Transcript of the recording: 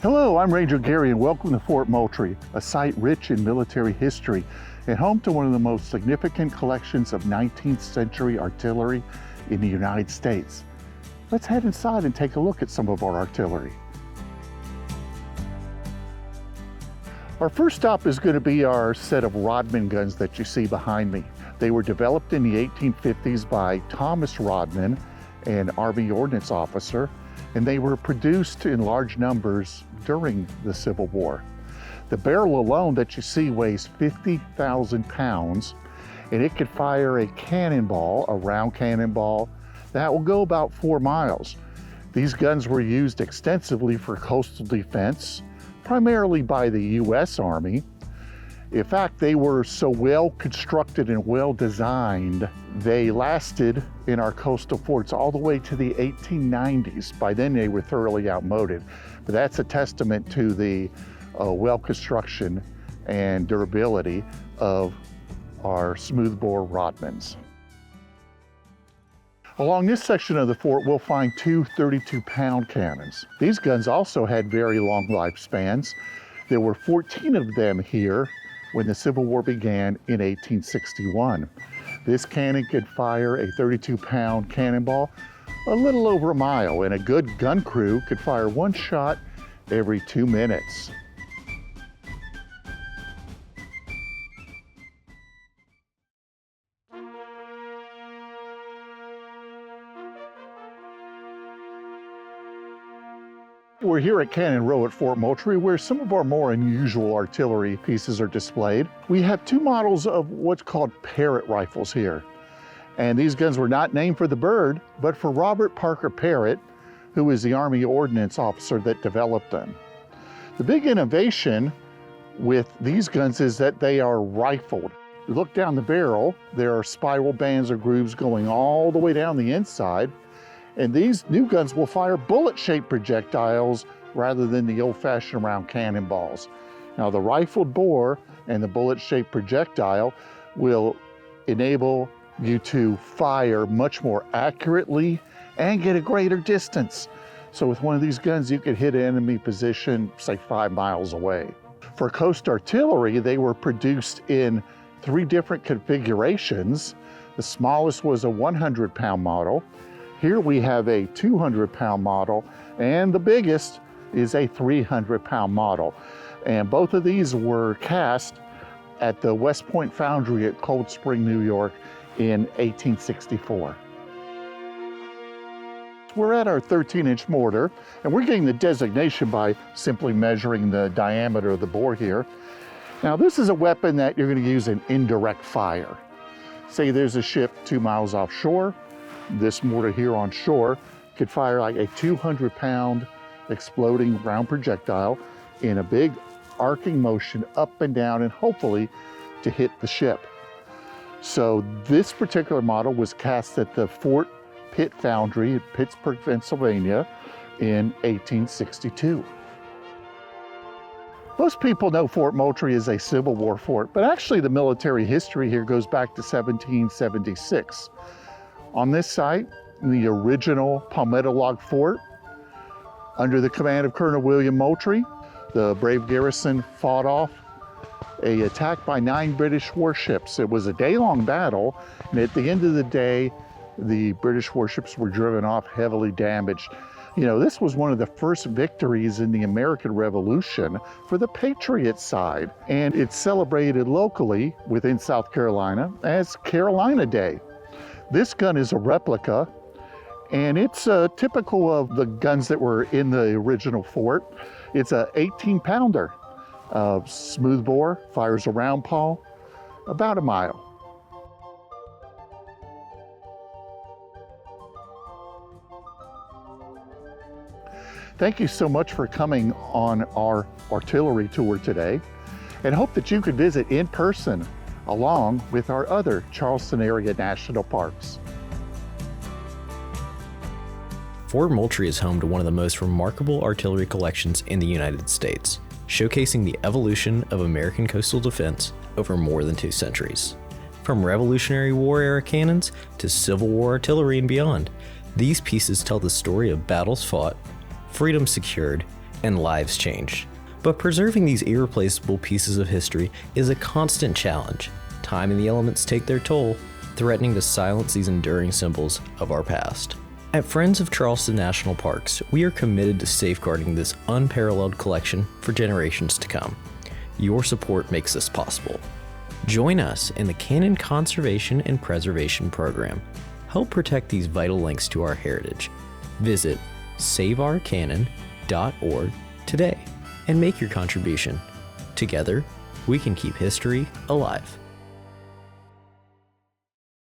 Hello, I'm Ranger Gary and welcome to Fort Moultrie, a site rich in military history and home to one of the most significant collections of 19th century artillery in the United States. Let's head inside and take a look at some of our artillery. Our first stop is going to be our set of Rodman guns that you see behind me. They were developed in the 1850s by Thomas Rodman, an Army Ordnance officer, and they were produced in large numbers during the Civil War. The barrel alone that you see weighs 50,000 pounds, and it could fire a cannonball, a round cannonball, that will go about 4 miles. These guns were used extensively for coastal defense, primarily by the U.S. Army. In fact, they were so well constructed and well designed, they lasted in our coastal forts all the way to the 1890s. By then they were thoroughly outmoded, but that's a testament to the well construction and durability of our smoothbore Rodmans. Along this section of the fort, we'll find two 32-pound cannons. These guns also had very long lifespans. There were 14 of them here when the Civil War began in 1861. This cannon could fire a 32-pound cannonball a little over a mile, and a good gun crew could fire one shot every 2 minutes. We're here at Cannon Row at Fort Moultrie, where some of our more unusual artillery pieces are displayed. We have two models of what's called Parrott rifles here. And these guns were not named for the bird, but for Robert Parker Parrott, who is the Army Ordnance officer that developed them. The big innovation with these guns is that they are rifled. You look down the barrel, there are spiral bands or grooves going all the way down the inside. And these new guns will fire bullet-shaped projectiles rather than the old-fashioned round cannonballs. Now, the rifled bore and the bullet-shaped projectile will enable you to fire much more accurately and get a greater distance. So with one of these guns, you could hit an enemy position, say 5 miles away. For coast artillery, they were produced in 3 different configurations. The smallest was a 100-pound model. Here we have a 200-pound model, and the biggest is a 300-pound model. And both of these were cast at the West Point Foundry at Cold Spring, New York in 1864. We're at our 13-inch mortar, and we're getting the designation by simply measuring the diameter of the bore here. Now, this is a weapon that you're going to use in indirect fire. Say there's a ship 2 miles offshore. This mortar here on shore could fire like a 200-pound exploding round projectile in a big arcing motion up and down, and hopefully to hit the ship. So this particular model was cast at the Fort Pitt Foundry in Pittsburgh, Pennsylvania in 1862. Most people know Fort Moultrie is a Civil War fort, but actually the military history here goes back to 1776. On this site, the original palmetto log fort, under the command of Colonel William Moultrie, the brave garrison fought off an attack by 9 British warships. It was a day-long battle, and at the end of the day, the British warships were driven off, heavily damaged. You know, this was one of the first victories in the American Revolution for the Patriot side, and it's celebrated locally within South Carolina as Carolina Day. This gun is a replica, and it's typical of the guns that were in the original fort. It's a 18-pounder, smoothbore, fires a round paw, about a mile. Thank you so much for coming on our artillery tour today, and hope that you could visit in person along with our other Charleston area national parks. Fort Moultrie is home to one of the most remarkable artillery collections in the United States, showcasing the evolution of American coastal defense over more than 2 centuries. From Revolutionary War era cannons to Civil War artillery and beyond, these pieces tell the story of battles fought, freedom secured, and lives changed. But preserving these irreplaceable pieces of history is a constant challenge. Time and the elements take their toll, threatening to silence these enduring symbols of our past. At Friends of Charleston National Parks, we are committed to safeguarding this unparalleled collection for generations to come. Your support makes this possible. Join us in the Cannon Conservation and Preservation Program. Help protect these vital links to our heritage. Visit saveourcannon.org today and make your contribution. Together, we can keep history alive.